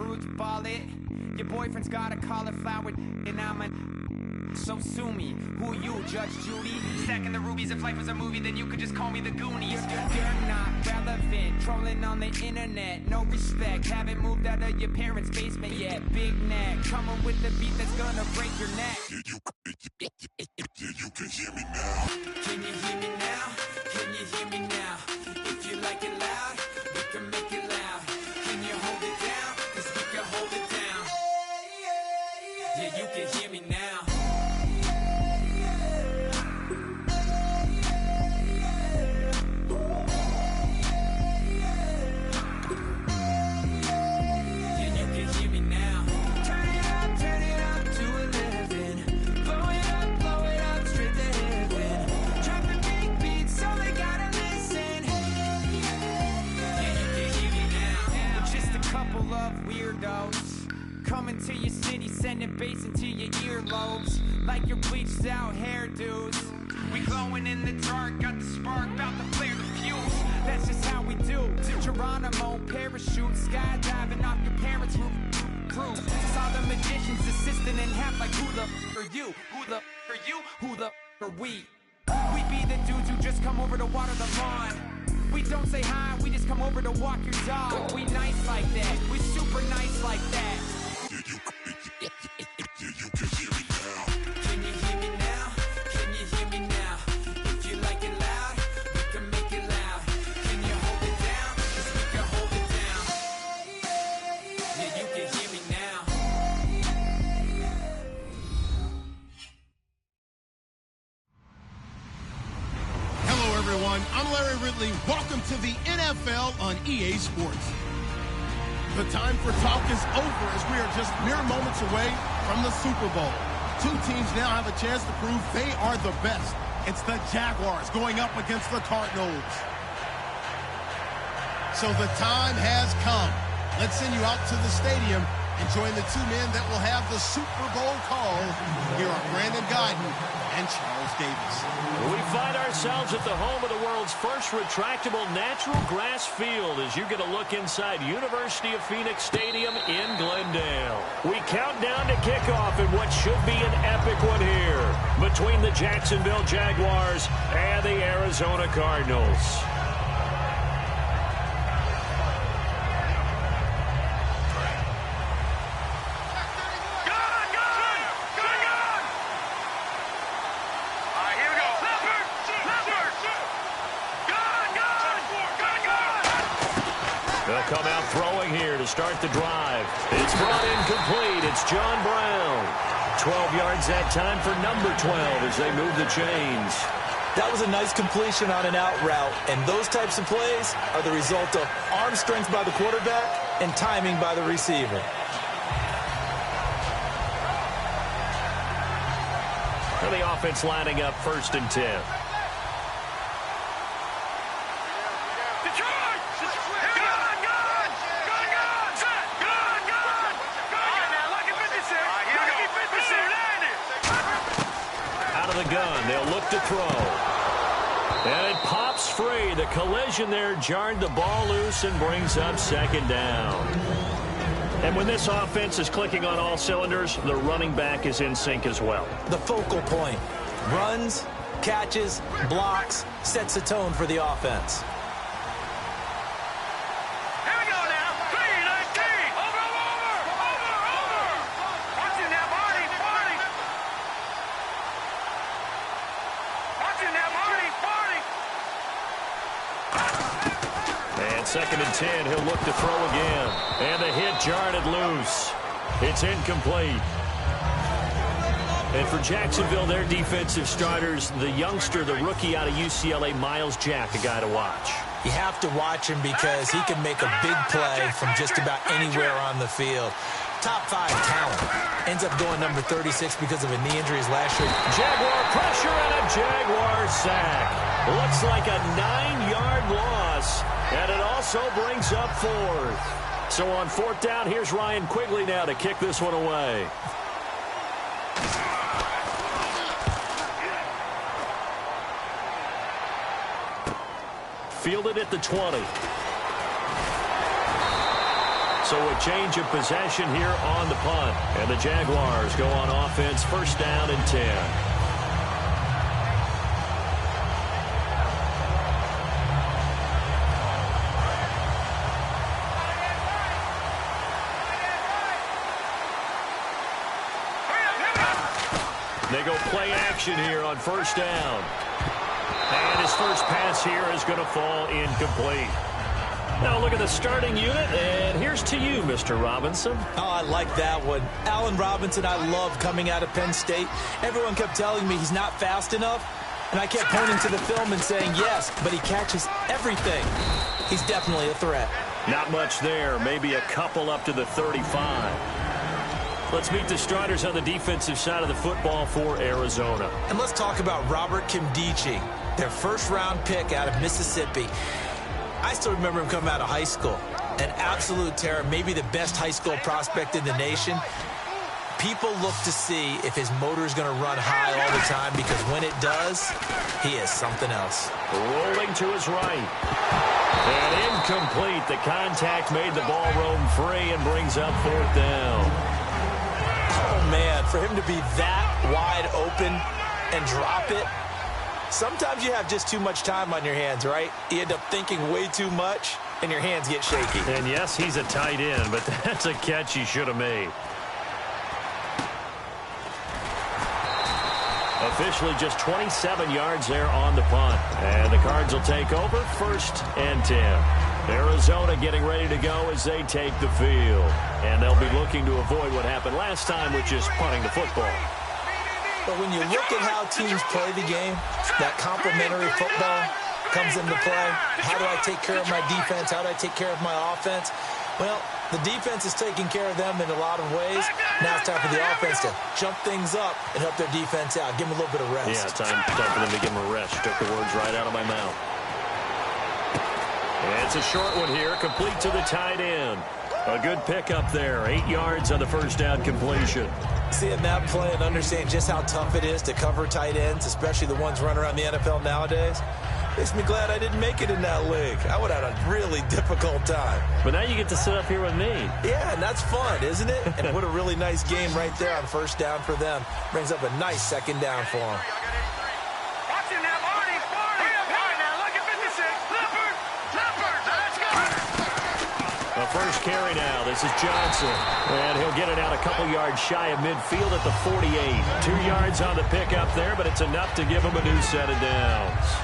fruits, ball it. Your boyfriend's got a cauliflower, and I'm a... So sue me. Who you, Judge Judy? Stacking the rubies. If life was a movie, then you could just call me the Goonies. You're not relevant. Trolling on the internet. No respect. Haven't moved out of your parents' basement yet. Big neck. Coming with the beat that's gonna break your neck. You can hear me now. Can you hear me now? Can you hear me now? If you like it loud, we can make it loud. Can you hold it down? 'Cause we can hold it down. Yeah, you can hear me now. Yeah, you can hear me now. Turn it up to 11. Blow it up straight to heaven. Dropping big beats, so they gotta listen. Yeah, you can hear me now. We're just a couple of weirdos coming to your city, sending bass into your earlobes like your bleached out hairdos. We glowing in the dark, got the spark, about to flare the fuse. That's just how we do. To Geronimo, parachute, skydiving off your parents' roof. Crew. Saw the magician's assistant in half like who the are you? Who the are you? Who the are we? We be the dudes who just come over to water the lawn. We don't say hi, we just come over to walk your dog. We nice like that, we super nice like that. You can hear me now. Can you hear me now? Can you hear me now? If you like it loud, we can make it loud. Can you hold it down? 'Cause we can hold it down. Yeah, you can hear me now. Hello, everyone. I'm Larry Ridley. Welcome to the NFL on EA Sports. The time for talk is over as we are just mere moments away from the Super Bowl. Two teams now have a chance to prove they are the best. It's the Jaguars going up against the Cardinals. So the time has come. Let's send you out to the stadium and join the two men that will have the Super Bowl call. Here are Brandon Guyton and Charles Davis. We find ourselves at the home of the world's first retractable natural grass field as you get a look inside University of Phoenix Stadium in Glendale. We count down to kickoff in what should be an epic one here between the Jacksonville Jaguars and the Arizona Cardinals. They'll come out throwing here to start the drive. It's brought in complete. It's John Brown. 12 yards that time for number 12 as they move the chains. That was a nice completion on an out route, and those types of plays are the result of arm strength by the quarterback and timing by the receiver. And the offense lining up 1st and 10. Gun. They'll look to throw. And it pops free. The collision there jarred the ball loose and brings up 2nd down. And when this offense is clicking on all cylinders, the running back is in sync as well. The focal point. Runs, catches, blocks, sets the tone for the offense. And 2nd and 10, he'll look to throw again. And the hit jarred it loose. It's incomplete. And for Jacksonville, their defensive starters, the youngster, the rookie out of UCLA, Miles Jack, a guy to watch. You have to watch him because he can make a big play from just about anywhere on the field. Top 5 talent. Ends up going number 36 because of a knee injury last year. Jaguar pressure and a Jaguar sack. Looks like a 9-yard loss, and it also brings up 4th. So on 4th down, here's Ryan Quigley now to kick this one away. Fielded at the 20. So a change of possession here on the punt. And the Jaguars go on offense, first down and 10. They go play action here on first down. And his first pass here is going to fall incomplete. Now look at the starting unit, and here's to you, Mr. Robinson. Oh, I like that one. Allen Robinson, I love coming out of Penn State. Everyone kept telling me he's not fast enough, and I kept pointing to the film and saying yes, but he catches everything. He's definitely a threat. Not much there, maybe a couple up to the 35. Let's meet the starters on the defensive side of the football for Arizona. And let's talk about Robert Kimdichie, their first-round pick out of Mississippi. I still remember him coming out of high school. An absolute terror, maybe the best high school prospect in the nation. People look to see if his motor is going to run high all the time, because when it does, he is something else. Rolling to his right. And incomplete. The contact made the ball roam free and brings up fourth down. Oh, man, for him to be that wide open and drop it. Sometimes you have just too much time on your hands, right? You end up thinking way too much, and your hands get shaky. And yes, he's a tight end, but that's a catch he should have made. Officially just 27 yards there on the punt. And the Cards will take over, first and 10. Arizona getting ready to go as they take the field. And they'll be looking to avoid what happened last time, which is punting the football. But when you look at how teams play the game, that complementary football comes into play. How do I take care of my defense? How do I take care of my offense? Well, the defense is taking care of them in a lot of ways. Now it's time for the offense to jump things up and help their defense out. Give them a little bit of rest. Yeah, time for them to give them a rest. You took the words right out of my mouth. And it's a short one here, complete to the tight end. A good pickup there, 8 yards on the first down completion. Seeing that play and understanding just how tough it is to cover tight ends, especially the ones running around the NFL nowadays, makes me glad I didn't make it in that league. I would have had a really difficult time. But now you get to sit up here with me. Yeah, and that's fun, isn't it? And what a really nice game right there on first down for them. Brings up a nice second down for them. The first carry now. This is Johnson. And he'll get it out a couple yards shy of midfield at the 48. 2 yards on the pickup there, but it's enough to give him a new set of downs.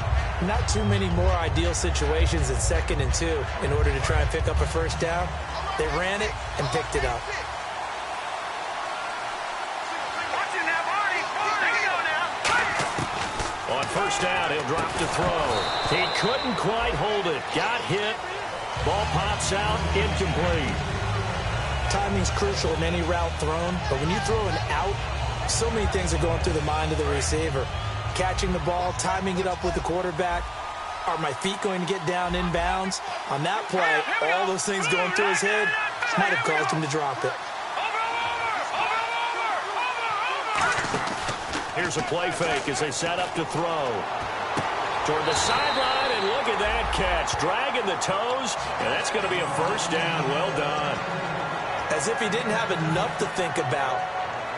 Not too many more ideal situations in 2nd and 2 in order to try and pick up a first down. They ran it and picked it up. On first down, he'll drop to throw. He couldn't quite hold it. Got hit. Ball pops out, incomplete. Timing's crucial in any route thrown, but when you throw an out, so many things are going through the mind of the receiver. Catching the ball, timing it up with the quarterback. Are my feet going to get down in bounds? On that play, all those things going through his head might have caused him to drop it. Here's a play fake as they set up to throw. Toward the sideline, and look at that catch. Dragging the toes, and that's going to be a first down. Well done. As if he didn't have enough to think about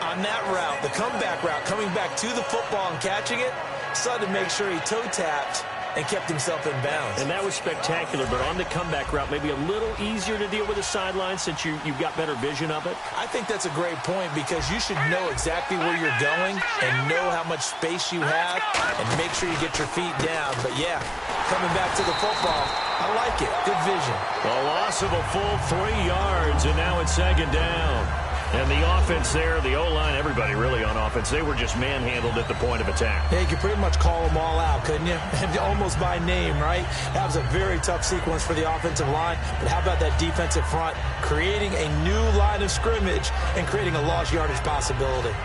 on that route, the comeback route, coming back to the football and catching it, decided to make sure he toe-tapped and kept himself in bounds. And that was spectacular, but on the comeback route, maybe a little easier to deal with the sideline since you've got better vision of it. I think that's a great point, because you should know exactly where you're going and know how much space you have and make sure you get your feet down. But, yeah, coming back to the football, I like it. Good vision. A loss of a full 3 yards, and now it's second down. And the offense there, the O-line, everybody really on offense, they were just manhandled at the point of attack. Yeah, you could pretty much call them all out, couldn't you? Almost by name, right? That was a very tough sequence for the offensive line. But how about that defensive front creating a new line of scrimmage and creating a lost yardage possibility?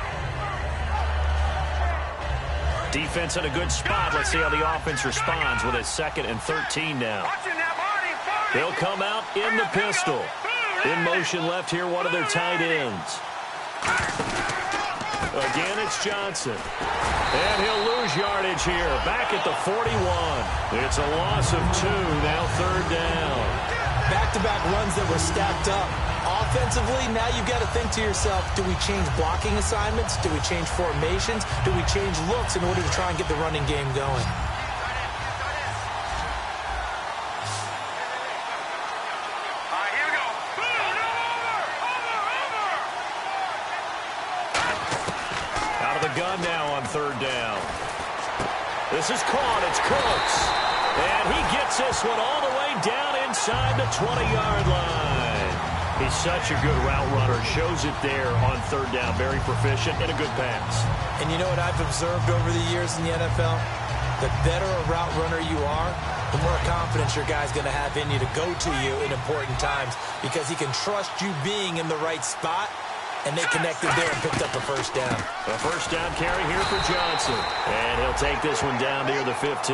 Defense in a good spot. Let's see how the offense responds with a 2nd and 13 now. They'll come out in the pistol. In motion left here, one of their tight ends. Again, it's Johnson. And he'll lose yardage here. Back at the 41. It's a loss of 2, now 3rd down. back-to-back runs that were stacked up. Offensively, now you've got to think to yourself, do we change blocking assignments? Do we change formations? Do we change looks in order to try and get the running game going? Out of the gun now on third down. This is caught. It's Cooks. And he gets this one all the way down inside the 20-yard line. He's such a good route runner. Shows it there on third down. Very proficient and a good pass. And you know what I've observed over the years in the NFL? The better a route runner you are, the more confidence your guy's going to have in you to go to you in important times because he can trust you being in the right spot. And they connected there and picked up a first down. A first down carry here for Johnson. And he'll take this one down near the 15.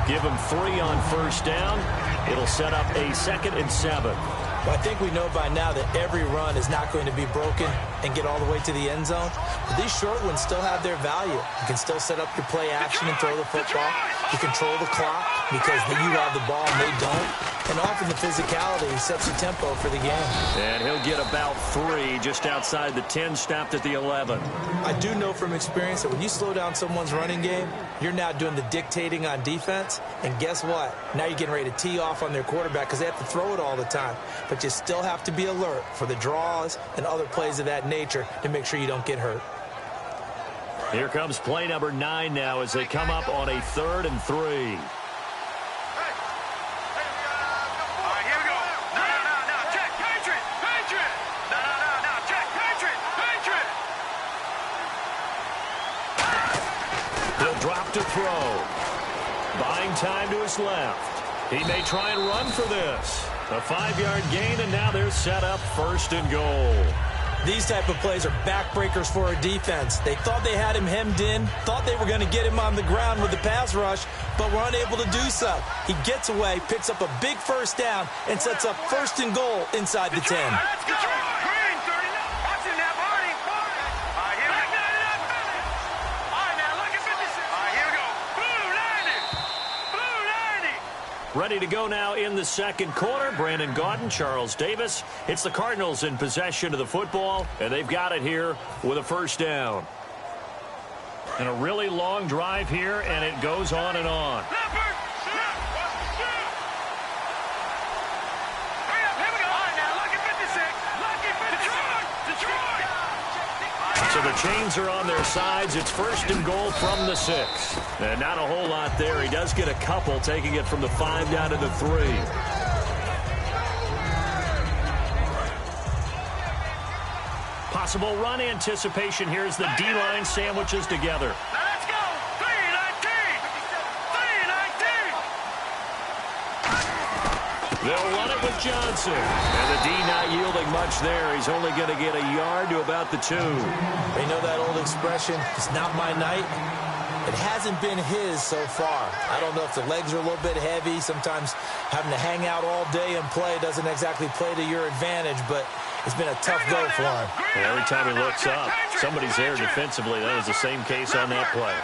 Give him 3 on first down. It'll set up a 2nd and 7. Well, I think we know by now that every run is not going to be broken and get all the way to the end zone. But these short ones still have their value. You can still set up your play action and throw the football. You control the clock because you have the ball and they don't. And often the physicality sets the tempo for the game. And he'll get about 3 just outside the 10, stopped at the 11. I do know from experience that when you slow down someone's running game, you're now doing the dictating on defense. And guess what? Now you're getting ready to tee off on their quarterback because they have to throw it all the time. But you still have to be alert for the draws and other plays of that nature to make sure you don't get hurt. Here comes play number 9 now as they come up on a 3rd and 3. Drop to throw. Buying time to his left. He may try and run for this. A 5-yard gain, and now they're set up 1st and goal. These type of plays are backbreakers for a defense. They thought they had him hemmed in, thought they were going to get him on the ground with the pass rush, but were unable to do so. He gets away, picks up a big first down, and sets up 1st and goal inside the 10. Let's go! Ready to go now in the 2nd quarter. Brandon Gaudin, Charles Davis. It's the Cardinals in possession of the football, and they've got it here with a first down. And a really long drive here, and it goes on and on. So the chains are on their sides. It's 1st and goal from the 6. And not a whole lot there. He does get a couple, taking it from the 5 down to the 3. Possible run anticipation here as the D-line sandwiches together. Let's go! 3-19! They'll run it with Johnson. And the D not yielding much there. He's only going to get a yard to about the 2. You know that old expression, it's not my night? It hasn't been his so far. I don't know if the legs are a little bit heavy. Sometimes having to hang out all day and play doesn't exactly play to your advantage, but it's been a tough go for him. And every time he looks up, somebody's there defensively. That was the same case on that play.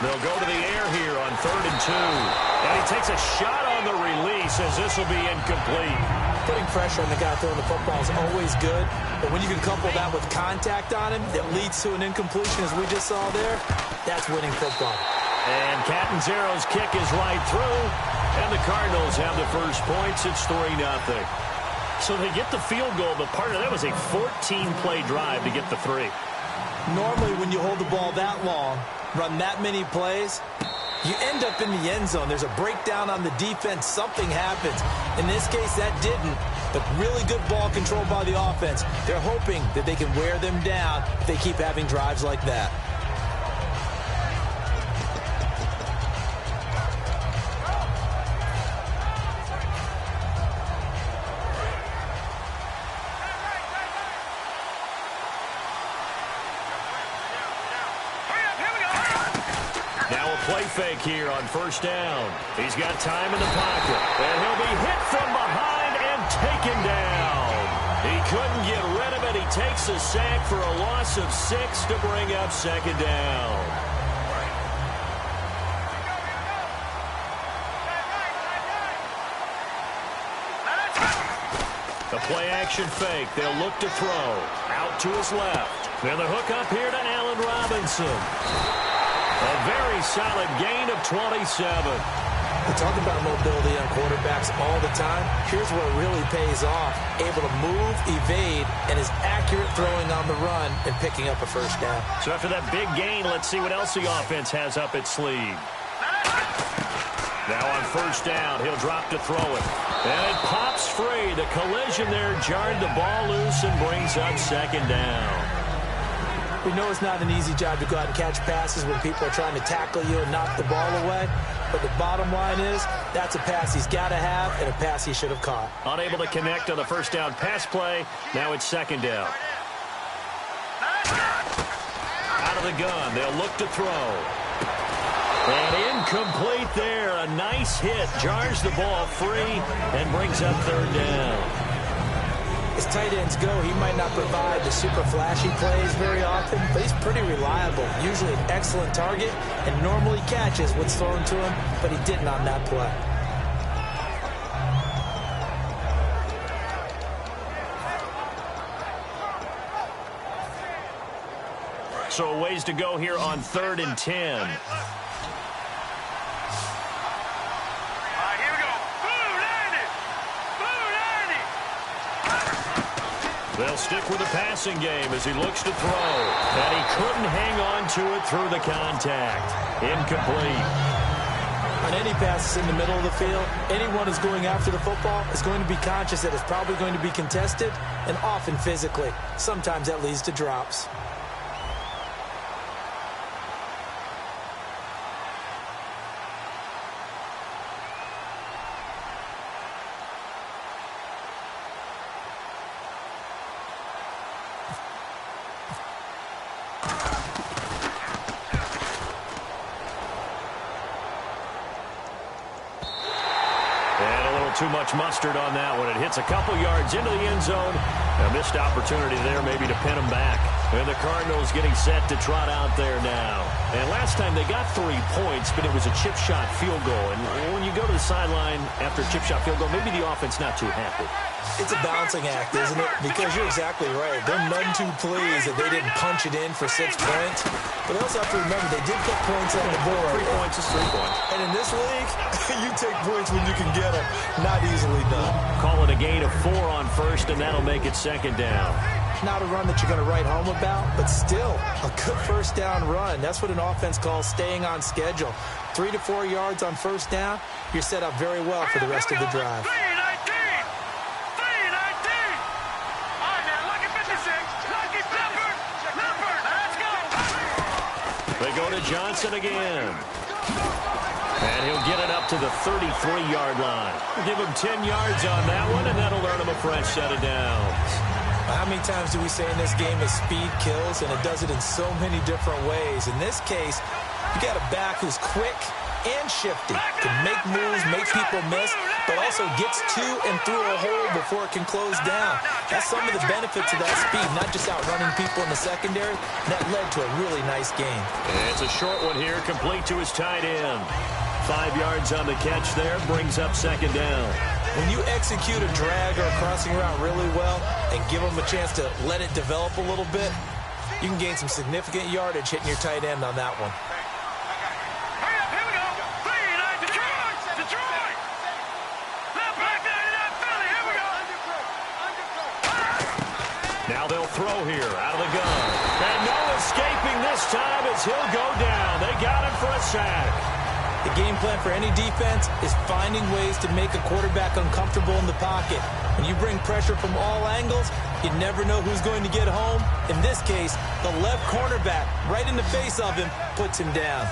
They'll go to the air here on 3rd and 2. And he takes a shot on the release as this will be incomplete. Putting pressure on the guy throwing the football is always good, but when you can couple that with contact on him that leads to an incompletion, as we just saw there, that's winning football. And Catanzaro's kick is right through, and the Cardinals have the first points. It's 3-0. So they get the field goal, but part of that was a 14-play drive to get the 3. Normally, when you hold the ball that long, run that many plays, you end up in the end zone. There's a breakdown on the defense. Something happens. In this case, that didn't. But really good ball control by the offense. They're hoping that they can wear them down if they keep having drives like that. Play fake here on 1st down. He's got time in the pocket, and he'll be hit from behind and taken down. He couldn't get rid of it. He takes a sack for a loss of 6 to bring up 2nd down. The play-action fake. They'll look to throw. Out to his left. Then the hook up here to Allen Robinson. A very solid gain of 27. We talk about mobility on quarterbacks all the time. Here's where it really pays off. Able to move, evade, and is accurate throwing on the run and picking up a first down. So after that big gain, let's see what else the offense has up its sleeve. Now on first down, he'll drop to throw it. And it pops free. The collision there jarred the ball loose and brings up second down. We know it's not an easy job to go out and catch passes when people are trying to tackle you and knock the ball away. But the bottom line is, that's a pass he's got to have and a pass he should have caught. Unable to connect on the first down pass play. Now it's second down. Out of the gun. They'll look to throw. And incomplete there. A nice hit. Jars the ball free and brings up third down. As tight ends go, he might not provide the super flashy plays very often, but he's pretty reliable. Usually an excellent target and normally catches what's thrown to him, but he didn't on that play. So a ways to go here on 3rd and 10. They'll stick with the passing game as he looks to throw. And he couldn't hang on to it through the contact. Incomplete. On any passes in the middle of the field, anyone who's going after the football is going to be conscious that it's probably going to be contested and often physically. Sometimes that leads to drops. Too much mustard on that one. It hits a couple yards into the end zone. A missed opportunity there maybe to pin him back. And the Cardinals getting set to trot out there now. And last time they got 3 points, but it was a chip shot field goal. And when you go to the sideline after a chip shot field goal, maybe the offense not too happy. It's a balancing act, isn't it? Because you're exactly right. They're none too pleased that they didn't punch it in for 6 points. But they also have to remember they did put points on the board. 3 points is 3 points. And in this league, you take points when you can get them. Not easily done. Call it a gain of 4 on first, and that'll make it second down. Not a run that you're going to write home about, but still a good first down run. That's what an offense calls staying on schedule. 3 to 4 yards on first down, you're set up very well for the rest of the drive. They go to Johnson again. And he'll get it up to the 33-yard line. We'll give him 10 yards on that one, and that'll earn him a fresh set of downs. How many times do we say in this game that speed kills, and it does it in so many different ways? In this case, you got a back who's quick and shifty, can make moves, make people miss, but also gets to and through a hole before it can close down. That's some of the benefits of that speed, not just outrunning people in the secondary. That led to a really nice game. It's a short one here, complete to his tight end. 5 yards on the catch there, brings up second down. When you execute a drag or a crossing route really well and give them a chance to let it develop a little bit, you can gain some significant yardage hitting your tight end on that one. Now they'll throw here out of the gun. And no escaping this time as he'll go down. They got him for a sack. The game plan for any defense is finding ways to make a quarterback uncomfortable in the pocket. When you bring pressure from all angles, you never know who's going to get home. In this case, the left cornerback, right in the face of him, puts him down.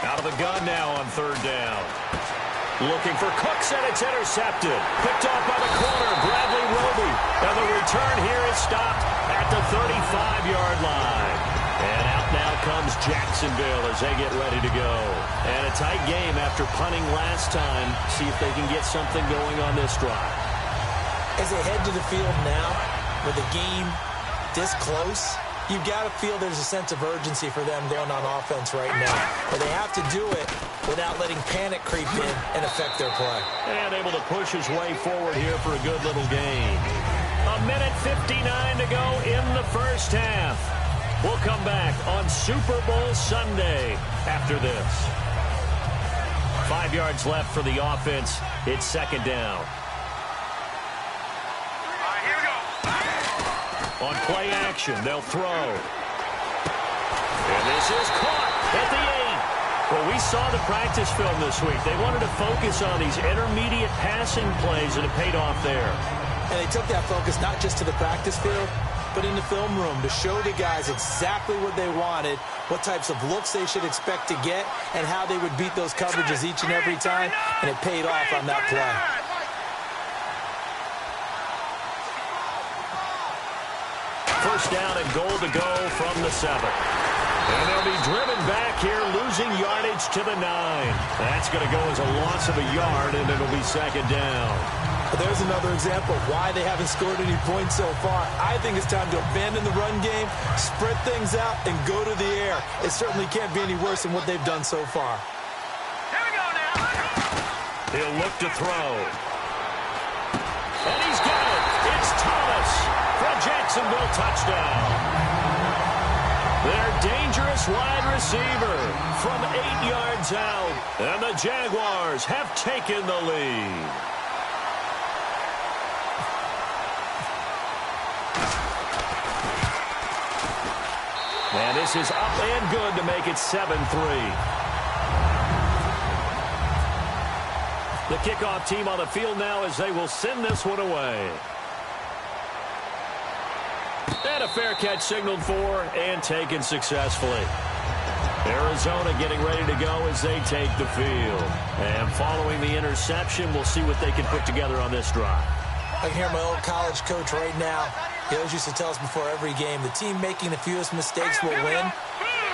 Out of the gun now on third down. Looking for Cooks, and it's intercepted. Picked off by the corner, Bradley Roby. And the return here is stopped at the 35-yard line. And out now comes Jacksonville as they get ready to go. And a tight game after punting last time. See if they can get something going on this drive. As they head to the field now, with the game this close, you've got to feel there's a sense of urgency for them going on offense right now. But they have to do it without letting panic creep in and affect their play. And able to push his way forward here for a good little gain. A minute 59 to go in the first half. We'll come back on Super Bowl Sunday after this. 5 yards left for the offense. It's second down. Here we go. On play action, they'll throw. And this is caught at the 8. Well, we saw the practice film this week. They wanted to focus on these intermediate passing plays, and it paid off there. And they took that focus not just to the practice field, but in the film room to show the guys exactly what they wanted, what types of looks they should expect to get, and how they would beat those coverages each and every time, and it paid off on that play. First down and goal to go from the 7. And they'll be driven back here, losing yardage to the 9. That's going to go as a loss of a yard, and it'll be second down. There's another example of why they haven't scored any points so far. I think it's time to abandon the run game, spread things out, and go to the air. It certainly can't be any worse than what they've done so far. Here we go now. He'll look to throw. And he's got it. It's Thomas for a Jacksonville touchdown. Their dangerous wide receiver from 8 yards out. And the Jaguars have taken the lead. And this is up and good to make it 7-3. The kickoff team on the field now as they will send this one away. And a fair catch signaled for and taken successfully. Arizona getting ready to go as they take the field. And following the interception, we'll see what they can put together on this drive. I can hear my old college coach right now. He always used to tell us before every game, the team making the fewest mistakes will win.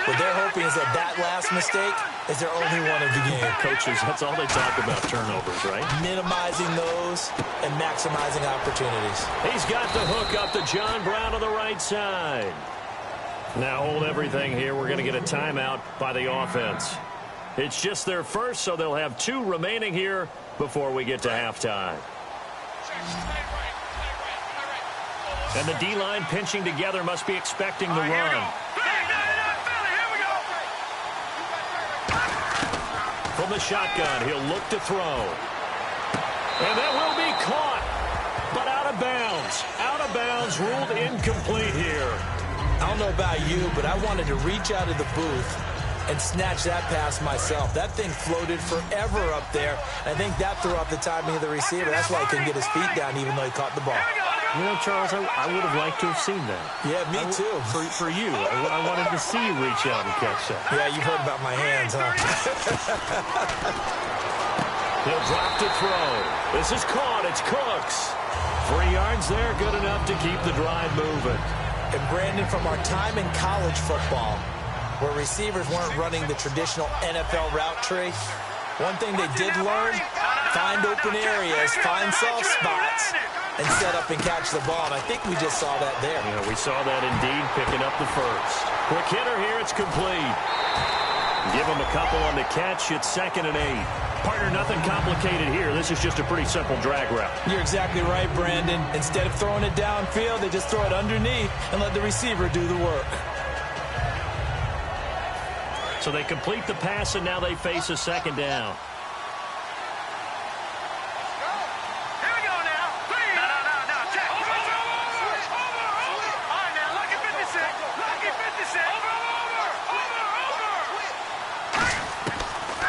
What they're hoping is that that last mistake is their only one of the game. Coaches, that's all they talk about, turnovers, right? Minimizing those and maximizing opportunities. He's got the hook up to John Brown on the right side. Now hold everything here. We're going to get a timeout by the offense. It's just their first, so they'll have 2 remaining here before we get to halftime. And the D-line pinching together must be expecting the run. From the shotgun, he'll look to throw. And that will be caught, but out of bounds. Out of bounds, ruled incomplete here. I don't know about you, but I wanted to reach out of the booth and snatch that pass myself. That thing floated forever up there. I think that threw off the timing of the receiver. That's why he couldn't get his feet down even though he caught the ball. You know, Charles, I would have liked to have seen that. Yeah, me too. For you. I wanted to see you reach out and catch that. Yeah, you've heard about my hands, huh? He'll drop to throw. This is caught. It's Cooks. 3 yards there, good enough to keep the drive moving. And Brandon, from our time in college football, where receivers weren't running the traditional NFL route tree, one thing they did learn, find open areas, find soft spots, and set up and catch the ball. And I think we just saw that there. Yeah, we saw that indeed, picking up the first. Quick hitter here, it's complete. Give him a couple on the catch. It's 2nd and 8. Partner, nothing complicated here. This is just a pretty simple drag route. You're exactly right, Brandon. Instead of throwing it downfield, they just throw it underneath and let the receiver do the work. So they complete the pass, and now they face a 2nd down. Here we go now. No. Check. Over. All right, now, lucky 56. Lucky 56. Over.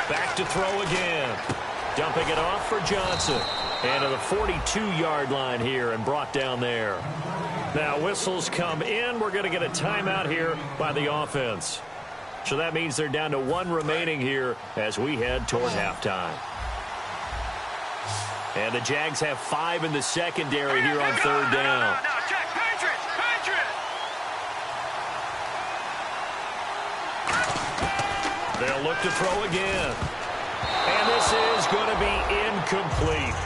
Back to throw again. Dumping it off for Johnson. And to the 42-yard line here and brought down there. Now whistles come in. We're going to get a timeout here by the offense. So that means they're down to 1 remaining here as we head toward halftime. And the Jags have 5 in the secondary here on 3rd down. No, check. Patriots. They'll look to throw again. And this is going to be incomplete.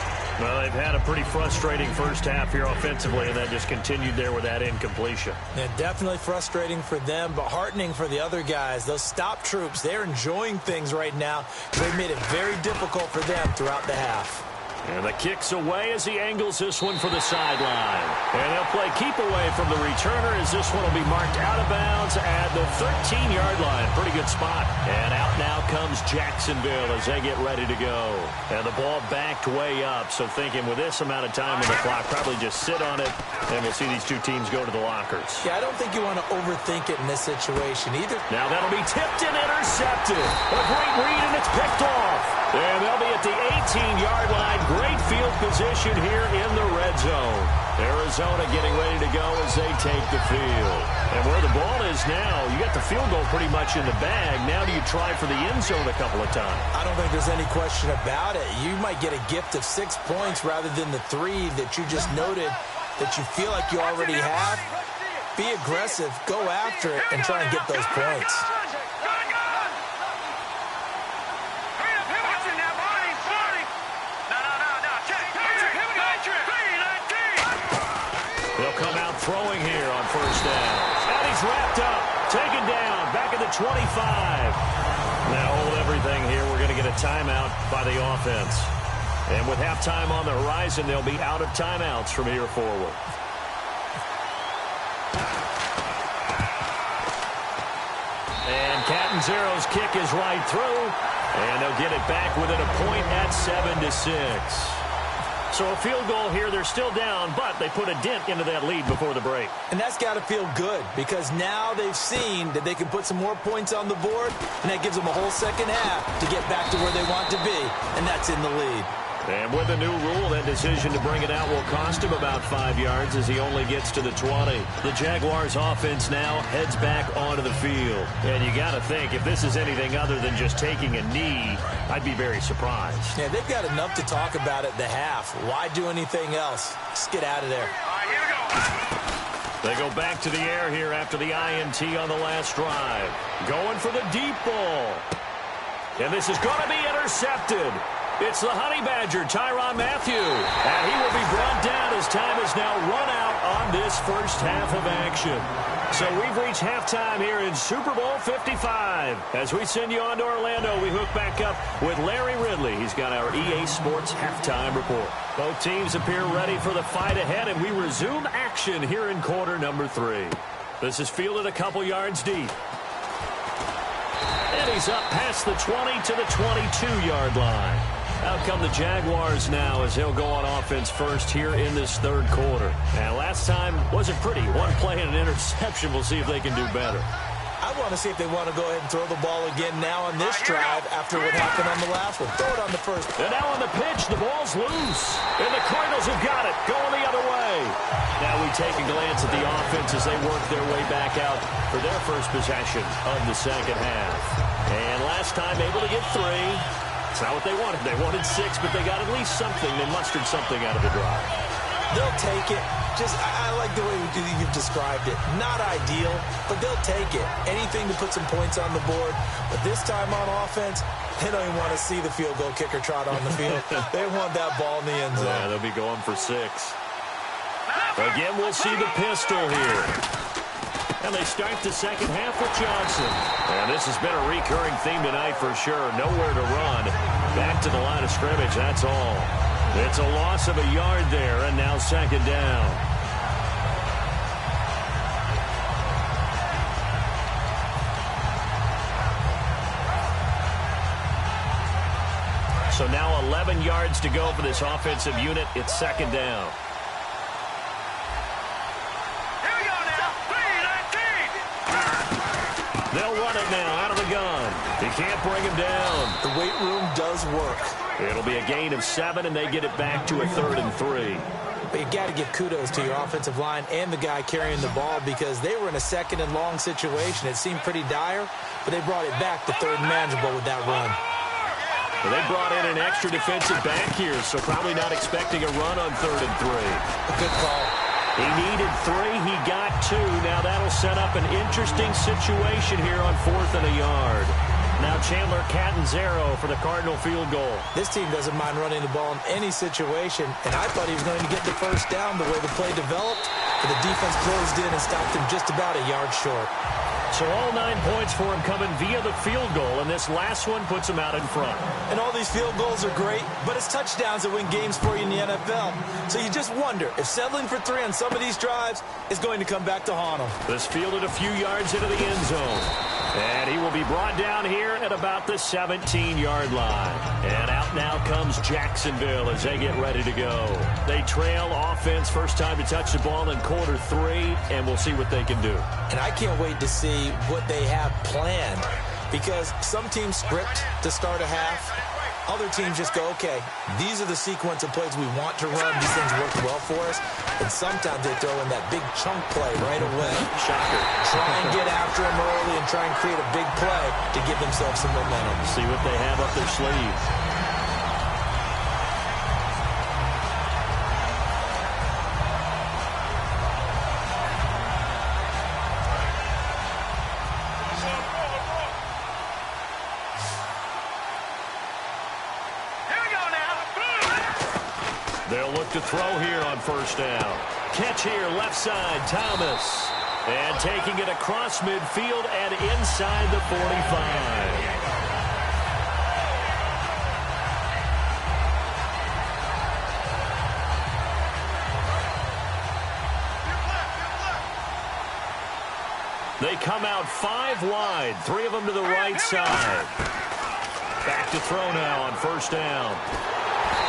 Well, they've had a pretty frustrating first half here offensively, and that just continued there with that incompletion. Yeah, definitely frustrating for them, but heartening for the other guys. Those stop troops, they're enjoying things right now. They made it very difficult for them throughout the half. And the kick's away as he angles this one for the sideline. And they'll play keep away from the returner as this one will be marked out of bounds at the 13-yard line. Pretty good spot. And out now comes Jacksonville as they get ready to go. And the ball backed way up. So thinking with this amount of time on the clock, probably just sit on it, and we'll see these two teams go to the lockers. Yeah, I don't think you want to overthink it in this situation either. Now that'll be tipped and intercepted. A great read, and it's picked off. And they'll be at the 18-yard line. Great field position here in the red zone. Arizona getting ready to go as they take the field. And where the ball is now, you got the field goal pretty much in the bag. Now do you try for the end zone a couple of times? I don't think there's any question about it. You might get a gift of 6 points rather than the 3 that you just noted that you feel like you already have. Be aggressive, go after it, and try and get those points. They'll come out throwing here on first down. And he's wrapped up, taken down, back at the 25. Now hold everything here. We're going to get a timeout by the offense. And with halftime on the horizon, they'll be out of timeouts from here forward. And Catanzero's kick is right through. And they'll get it back within a point at 7-6. So a field goal here, they're still down, but they put a dent into that lead before the break. And that's got to feel good because now they've seen that they can put some more points on the board, and that gives them a whole second half to get back to where they want to be, and that's in the lead. And with the new rule, that decision to bring it out will cost him about 5 yards as he only gets to the 20. The Jaguars offense now heads back onto the field. And you got to think, if this is anything other than just taking a knee, I'd be very surprised. Yeah, they've got enough to talk about at the half. Why do anything else? Just get out of there. All right, here we go. They go back to the air here after the INT on the last drive. Going for the deep ball. And this is going to be intercepted. It's the Honey Badger, Tyrann Mathieu. And he will be brought down as time is now run out on this first half of action. So we've reached halftime here in Super Bowl 55. As we send you on to Orlando, we hook back up with Larry Ridley. He's got our EA Sports halftime report. Both teams appear ready for the fight ahead, and we resume action here in quarter number 3. This is fielded a couple yards deep. And he's up past the 20 to the 22-yard line. Out come the Jaguars now as they'll go on offense first here in this third quarter. And last time wasn't pretty. One play and an interception. We'll see if they can do better. I want to see if they want to go ahead and throw the ball again now on this drive after what happened on the last one. Throw it on the first. And now on the pitch, the ball's loose. And the Cardinals have got it, going the other way. Now we take a glance at the offense as they work their way back out for their first possession of the second half. And last time able to get 3. It's not what they wanted. They wanted 6, but they got at least something. They mustered something out of the drive. They'll take it. I like the way you've described it. Not ideal, but they'll take it. Anything to put some points on the board. But this time on offense, they don't even want to see the field goal kicker trot on the field. They want that ball in the end zone. Yeah, they'll be going for 6. Again, we'll see the pistol here. And they start the second half with Johnson. And this has been a recurring theme tonight for sure. Nowhere to run. Back to the line of scrimmage, that's all. It's a loss of a yard there, and now second down. So now 11 yards to go for this offensive unit. It's second down. They'll run it now out of the gun. He can't bring him down. The weight room does work. It'll be a gain of 7, and they get it back to a 3rd and 3. But you got to give kudos to your offensive line and the guy carrying the ball because they were in a second and long situation. It seemed pretty dire, but they brought it back to 3rd and manageable with that run. Well, they brought in an extra defensive back here, so probably not expecting a run on 3rd and 3. A good call. He needed 3. He got 2. Now that'll set up an interesting situation here on 4th and a yard. Now Chandler Catanzaro for the Cardinal field goal. This team doesn't mind running the ball in any situation, and I thought he was going to get the first down the way the play developed, but the defense closed in and stopped him just about a yard short. So all 9 points for him coming via the field goal, and this last one puts him out in front. And all these field goals are great, but it's touchdowns that win games for you in the NFL. So you just wonder if settling for 3 on some of these drives is going to come back to haunt him. This fielded a few yards into the end zone. And he will be brought down here at about the 17-yard line. And out now comes Jacksonville as they get ready to go. They trail offense, first time to touch the ball in quarter 3, and we'll see what they can do. And I can't wait to see what they have planned, because some teams script to start a half. Other teams just go, okay, these are the sequence of plays we want to run. These things work well for us. And sometimes they throw in that big chunk play right away. Shocker. Try and get after them early and try and create a big play to give themselves some momentum. See what they have up their sleeve. They'll look to throw here on first down. Catch here, left side, Thomas. And taking it across midfield and inside the 45. They come out 5 wide, 3 of them to the right side. Back to throw now on first down.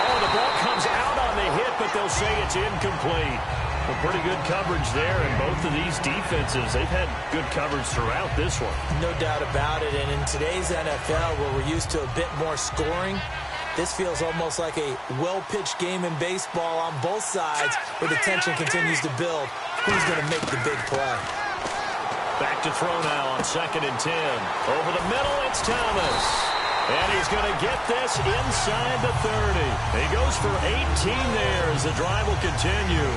Oh, the ball comes out on the hit, but they'll say it's incomplete. Well, pretty good coverage there, and both of these defenses, they've had good coverage throughout this one. No doubt about it, and in today's NFL, where we're used to a bit more scoring, this feels almost like a well-pitched game in baseball on both sides, where the tension continues to build. Who's going to make the big play? Back to throw now on 2nd and 10. Over the middle, it's Thomas. And he's going to get this inside the 30. He goes for 18 there as the drive will continue.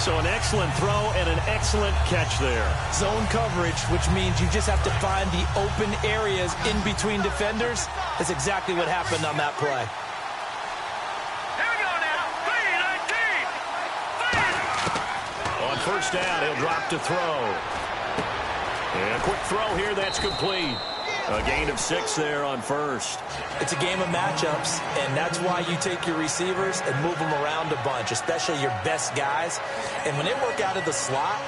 So an excellent throw and an excellent catch there. Zone coverage, which means you just have to find the open areas in between defenders. That's exactly what happened on that play. Here we go now. 3-19. On first down, he'll drop to throw. And a quick throw here, that's complete. A gain of 6 there on first. It's a game of matchups, and that's why you take your receivers and move them around a bunch, especially your best guys. And when they work out of the slot,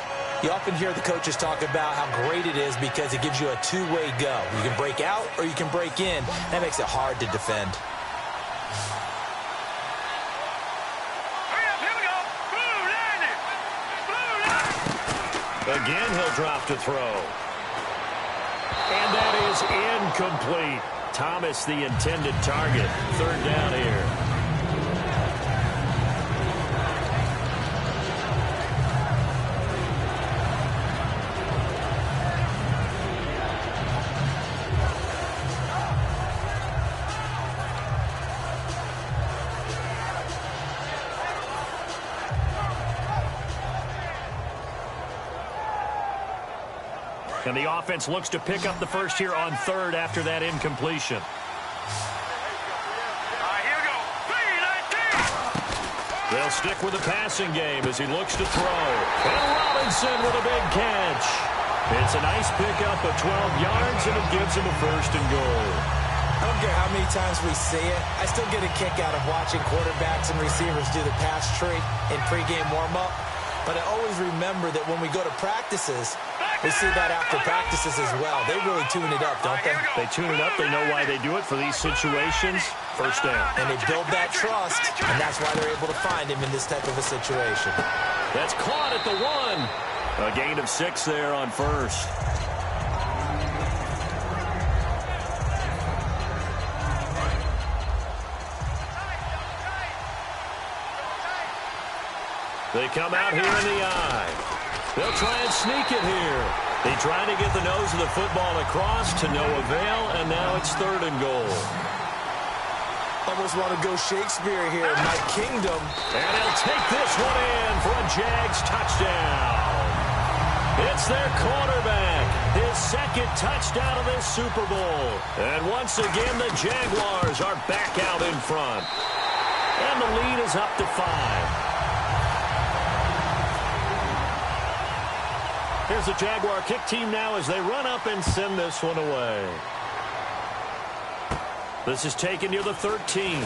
you often hear the coaches talk about how great it is because it gives you a two-way go. You can break out or you can break in. That makes it hard to defend. Here we go. Blue 90. Again, he'll drop to throw. And that is incomplete. Thomas, the intended target. 3rd down here. And the offense looks to pick up the first here on 3rd after that incompletion. All right, here we go. 3-19. They'll stick with the passing game as he looks to throw. And Robinson with a big catch. It's a nice pickup of 12 yards, and it gives him a 1st and goal. I don't care how many times we say it, I still get a kick out of watching quarterbacks and receivers do the pass tree in pregame warm-up. But I always remember that when we go to practices, we see that after practices as well. They really tune it up, don't they? They tune it up. They know why they do it for these situations. First down. And they build that trust, and that's why they're able to find him in this type of a situation. That's caught at the 1. A gain of 6 there on first. They come out here in the eye. They'll try and sneak it here. They try to get the nose of the football across to no avail, and now it's 3rd and goal. Almost want to go Shakespeare here. My kingdom. And he'll take this one in for a Jags touchdown. It's their quarterback, his second touchdown of this Super Bowl. And once again, the Jaguars are back out in front. And the lead is up to 5. Here's the Jaguar kick team now as they run up and send this one away. This is taken near the 13.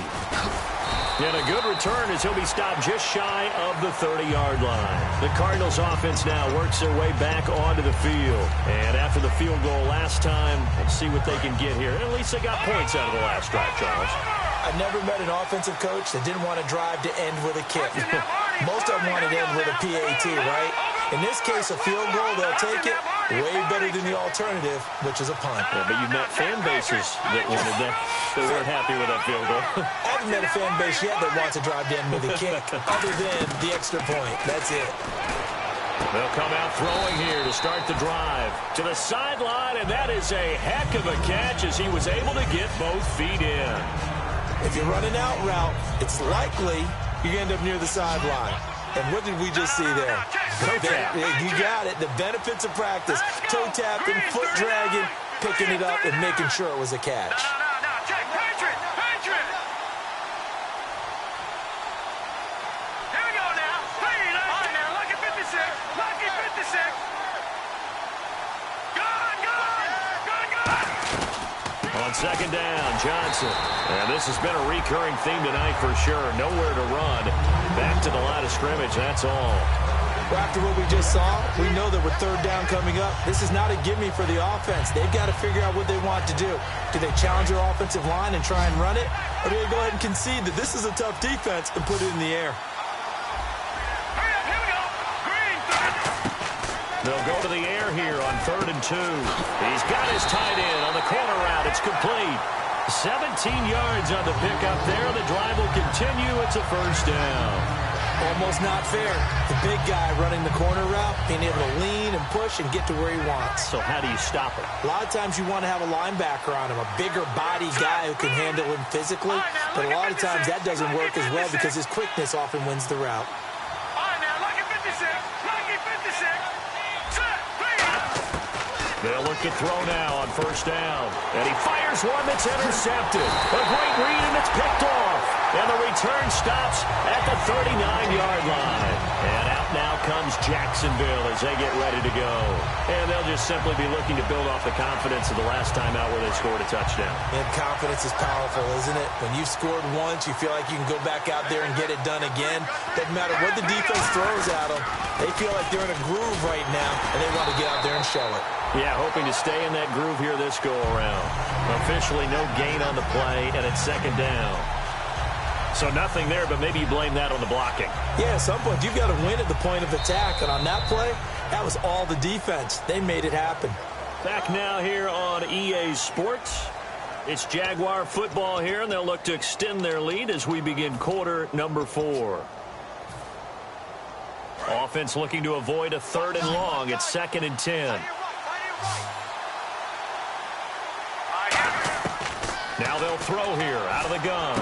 And a good return as he'll be stopped just shy of the 30-yard line. The Cardinals offense now works their way back onto the field. And after the field goal last time, we'll see what they can get here. At least they got points out of the last drive, Charles. I've never met an offensive coach that didn't want to drive to end with a kick. Most of them wanted to end with a PAT, right? In this case, a field goal, they'll take it. Way better than the alternative, which is a punt. Yeah, but you've met fan bases that wanted that. They weren't happy with that field goal. I haven't met a fan base yet that wants to drive to end with a kick, other than the extra point. That's it. They'll come out throwing here to start the drive. To the sideline, and that is a heck of a catch as he was able to get both feet in. If you're running out route, it's likely you end up near the sideline. And what did we just see there? Toe tap. You got it. The benefits of practice. Toe tapping, foot dragging, picking it up, and making sure it was a catch. No, Jake, Patriot. Here we go now. Hey, all right, now, lucky 56. Lucky 56. Good. On second down, Johnson. And this has been a recurring theme tonight for sure. Nowhere to run. Back to the line of scrimmage, that's all. Well, after what we just saw, we know that with third down coming up, this is not a gimme for the offense. They've got to figure out what they want to do. Do they challenge their offensive line and try and run it? Or do they go ahead and concede that this is a tough defense and put it in the air? Hurry up, here we go. Green. They'll go to the air here on 3rd and 2. He's got his tight end on the corner route. It's complete. 17 yards on the pickup there. The drive will continue. It's a first down. Almost not fair. The big guy running the corner route, being able to lean and push and get to where he wants. So how do you stop it? A lot of times you want to have a linebacker on him, a bigger body guy who can handle him physically. But a lot of times that doesn't work as well because his quickness often wins the route. All right, now, lucky 56. Lucky 56. Set, please. They'll look to throw now on first down. And he fires one that's intercepted. A great read, and it's picked off. And the return stops at the 39-yard line. And out now comes Jacksonville as they get ready to go. And they'll just simply be looking to build off the confidence of the last time out where they scored a touchdown. And confidence is powerful, isn't it? When you've scored once, you feel like you can go back out there and get it done again. Doesn't matter what the defense throws at them. They feel like they're in a groove right now, and they want to get out there and show it. Yeah, hoping to stay in that groove here this go-around. Officially no gain on the play, and it's second down. So nothing there, but maybe you blame that on the blocking. Yeah, at some point, you've got to win at the point of attack. And on that play, that was all the defense. They made it happen. Back now here on EA Sports. It's Jaguar football here, and they'll look to extend their lead as we begin quarter number 4. Offense looking to avoid a 3rd and long. It's 2nd and 10. Now they'll throw here out of the gun.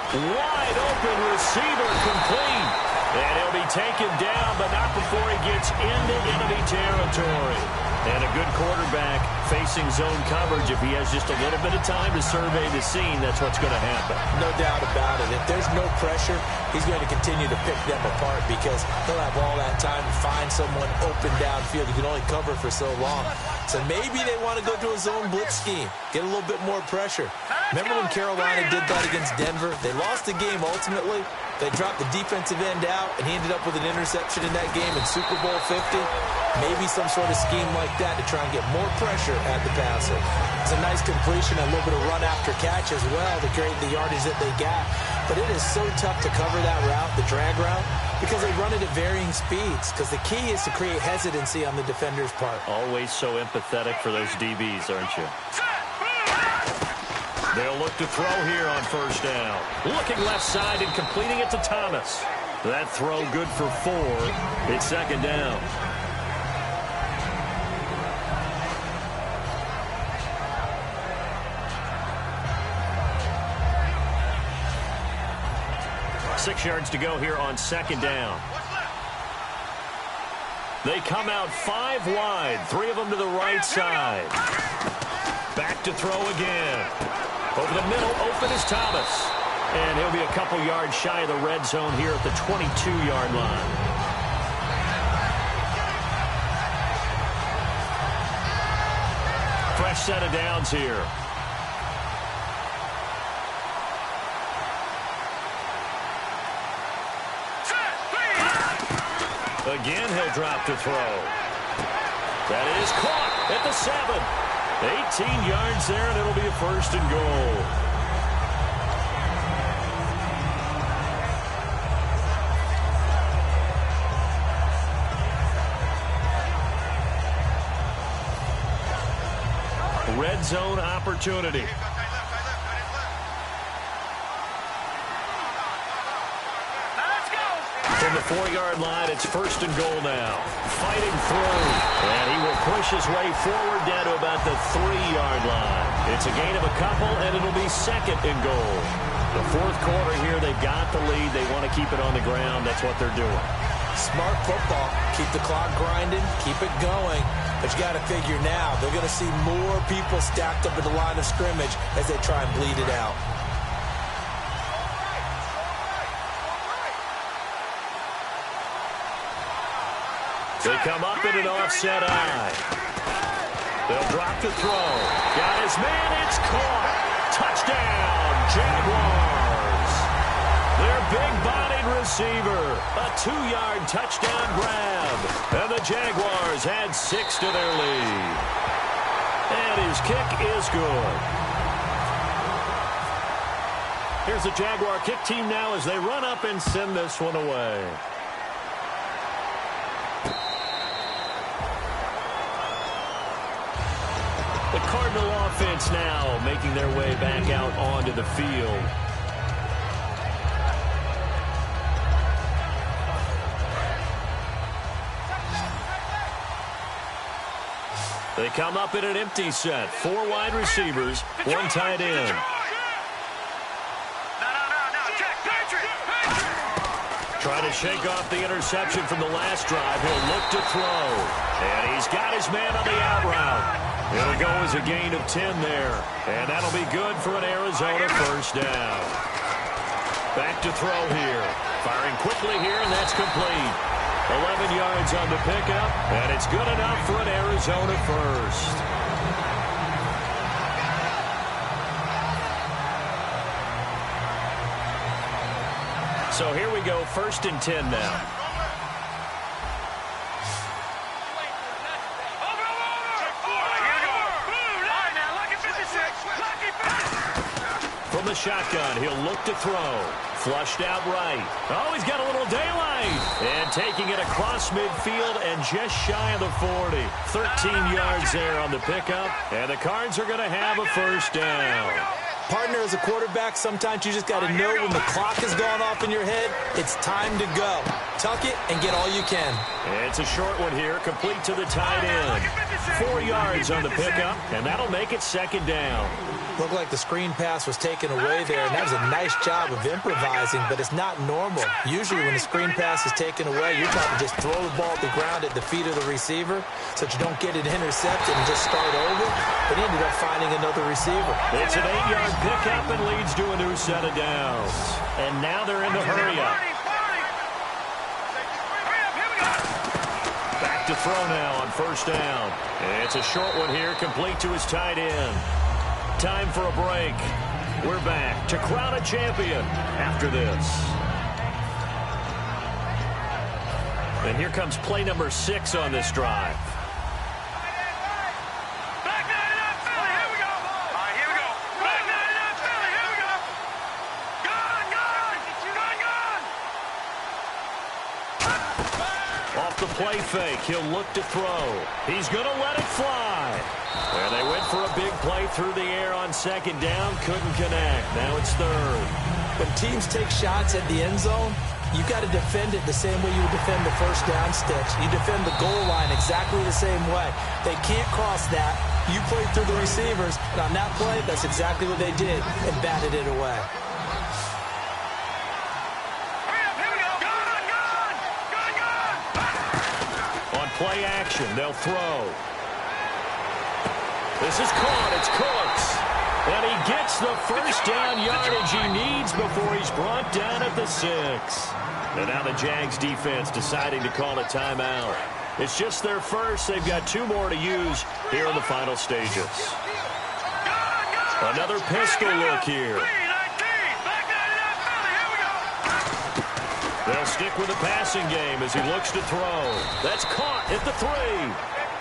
Wide open receiver complete. And he'll be taken down, but not before he gets into enemy territory. And a good quarterback facing zone coverage. If he has just a little bit of time to survey the scene, that's what's going to happen. No doubt about it. If there's no pressure, he's going to continue to pick them apart because he'll have all that time to find someone open downfield. He can only cover for so long. So maybe they want to go to a zone blitz scheme, get a little bit more pressure. Remember when Carolina did that against Denver? They lost the game ultimately. They dropped the defensive end out, and he ended up with an interception in that game in Super Bowl 50. Maybe some sort of scheme like that to try and get more pressure at the passer. It's a nice completion, a little bit of run after catch as well to create the yardage that they got. But it is so tough to cover that route, the drag route, because they run it at varying speeds. Because the key is to create hesitancy on the defender's part. Always so empathetic for those DBs, aren't you? They'll look to throw here on first down. Looking left side and completing it to Thomas. That throw good for 4. It's second down. Six yards to go here on second down. They come out 5 wide, 3 of them to the right side. Back to throw again. Over the middle, open is Thomas. And he'll be a couple yards shy of the red zone here at the 22-yard line. Fresh set of downs here. Again, he'll drop to throw. That is caught at the 7. 18 yards there, and it'll be a first and goal. Red zone opportunity. From the 4-yard line, it's first and goal now. Fighting through, and he will push his way forward down to about the 3-yard line. It's a gain of a couple, and it'll be second and goal. The fourth quarter here, they've got the lead. They want to keep it on the ground. That's what they're doing. Smart football. Keep the clock grinding. Keep it going. But you got to figure now, they're going to see more people stacked up at the line of scrimmage as they try and bleed it out. They come up in an offset eye. They'll drop to throw. Got his man. It's caught. Touchdown, Jaguars. Their big-bodied receiver. A 2-yard touchdown grab. And the Jaguars add 6 to their lead. And his kick is good. Here's the Jaguar kick team now as they run up and send this one away. The Cardinal offense now making their way back out onto the field. They come up in an empty set. 4 wide receivers, 1 tight end. Trying to shake off the interception from the last drive. He'll look to throw. And he's got his man on the out route. It'll go as a gain of 10 there. And that'll be good for an Arizona first down. Back to throw here. Firing quickly here, and that's complete. 11 yards on the pickup, and it's good enough for an Arizona first. So here we go, 1st and 10 now. From the shotgun, he'll look to throw. Flushed out right. Oh, he's got a little daylight. And taking it across midfield and just shy of the 40. 13 yards there on the pickup. And the Cards are going to have a first down. Partner, as a quarterback, sometimes you just got to know when the clock has gone off in your head, it's time to go. Tuck it and get all you can. It's a short one here, complete to the tight end. 4 yards on the pickup, and that'll make it second down. Looked like the screen pass was taken away there, and that was a nice job of improvising, but it's not normal. Usually when the screen pass is taken away, you're trying to just throw the ball at the ground at the feet of the receiver so that you don't get it intercepted and just start over. But he ended up finding another receiver. It's an 8-yard pickup and leads to a new set of downs. And now they're in the hurry-up. Back to throw now on first down. It's a short one here, complete to his tight end. Time for a break. We're back to crown a champion after this. And here comes play number 6 on this drive. Off the play fake, he'll look to throw. He's going to let it fly. And they went for a big play through the air on second down. Couldn't connect. Now it's third. When teams take shots at the end zone, you got to defend it the same way you would defend the first down sticks. You defend the goal line exactly the same way. They can't cross that. You play through the receivers. And on that play, that's exactly what they did and batted it away. play action. They'll throw. This is caught. It's Cooks. And he gets the first down yardage he needs before he's brought down at the 6. And now the Jags defense deciding to call a timeout. It's just their first. They've got 2 more to use here in the final stages. Another pistol look here. They'll stick with the passing game as he looks to throw. That's caught at the 3.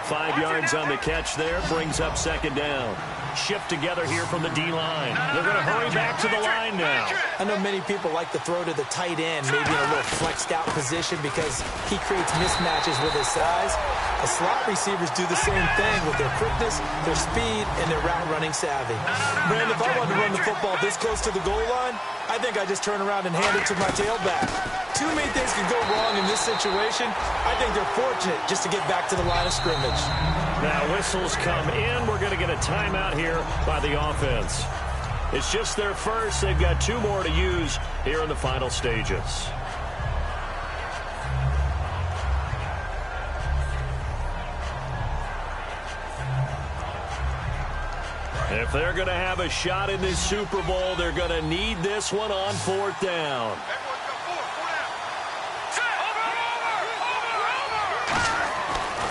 5 yards on the catch there. Brings up second down. Shift together here from the D-line. They're going to hurry back to the line now. I know many people like to throw to the tight end, maybe in a little flexed out position because he creates mismatches with his size. The slot receivers do the same thing with their quickness, their speed, and their route running savvy. Brand, if I wanted to run the football this close to the goal line, I think I just turn around and hand it to my tailback. Too many things can go wrong in this situation. I think they're fortunate just to get back to the line of scrimmage. Now whistles come in. We're going to get a timeout here by the offense. It's just their first. They've got 2 more to use here in the final stages. If they're going to have a shot in this Super Bowl, they're going to need this one on 4th down.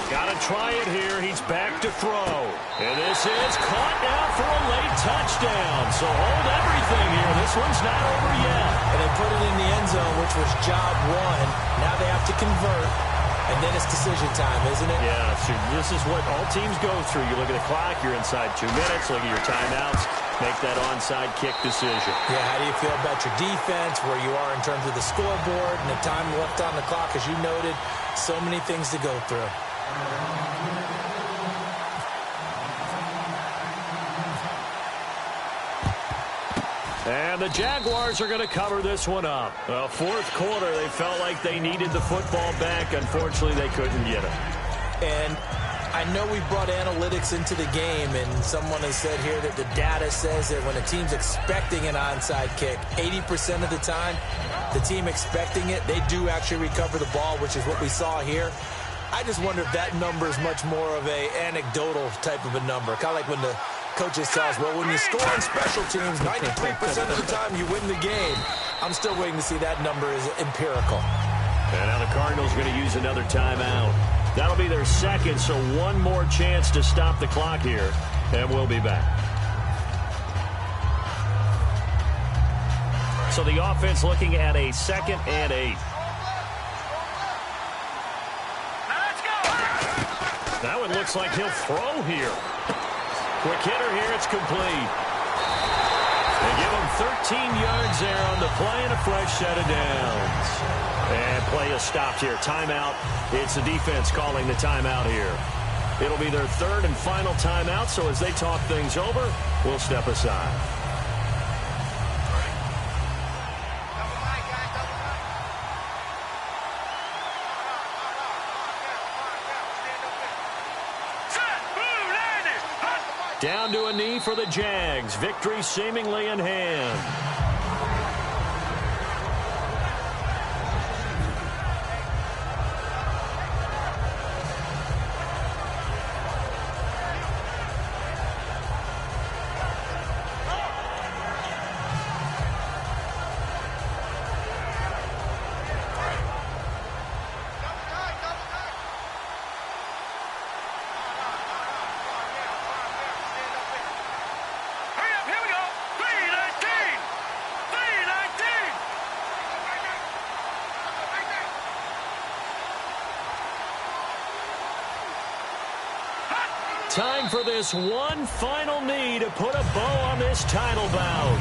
Got to try it here. He's back to throw. And this is caught now for a late touchdown. So hold everything here. This one's not over yet. And they put it in the end zone, which was job 1. Now they have to convert. And then it's decision time, isn't it? Yeah, so this is what all teams go through. You look at the clock, you're inside 2 minutes, look at your timeouts, make that onside kick decision. Yeah, how do you feel about your defense, where you are in terms of the scoreboard, and the time left on the clock, as you noted, so many things to go through. And the Jaguars are going to cover this one up. Well, 4th quarter, they felt like they needed the football back. Unfortunately, they couldn't get it. And I know we brought analytics into the game, and someone has said here that the data says that when a team's expecting an onside kick, 80% of the time, the team expecting it, they do actually recover the ball, which is what we saw here. I just wonder if that number is much more of a anecdotal type of a number, kind of like when the coaches tell us, well, when you score on special teams, 93% of the time you win the game. I'm still waiting to see that number is empirical. And now the Cardinals are going to use another timeout. That'll be their second, so 1 more chance to stop the clock here, and we'll be back. So the offense looking at a 2nd and 8. That one looks like he'll throw here. Quick hitter here, it's complete. They give him 13 yards there on the play and a fresh set of downs. And play is stopped here. Timeout. It's the defense calling the timeout here. It'll be their 3rd and final timeout, so as they talk things over, we'll step aside. Down to a knee for the Jags. Victory seemingly in hand. Time for this one final knee to put a bow on this title bout.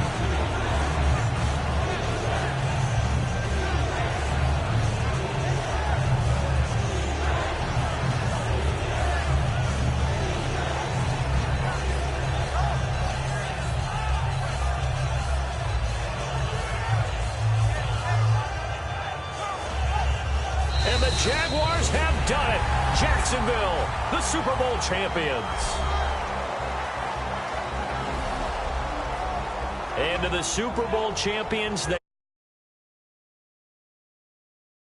And the Jaguars have done it. Jacksonville, the Super Bowl champions. And to the Super Bowl champions,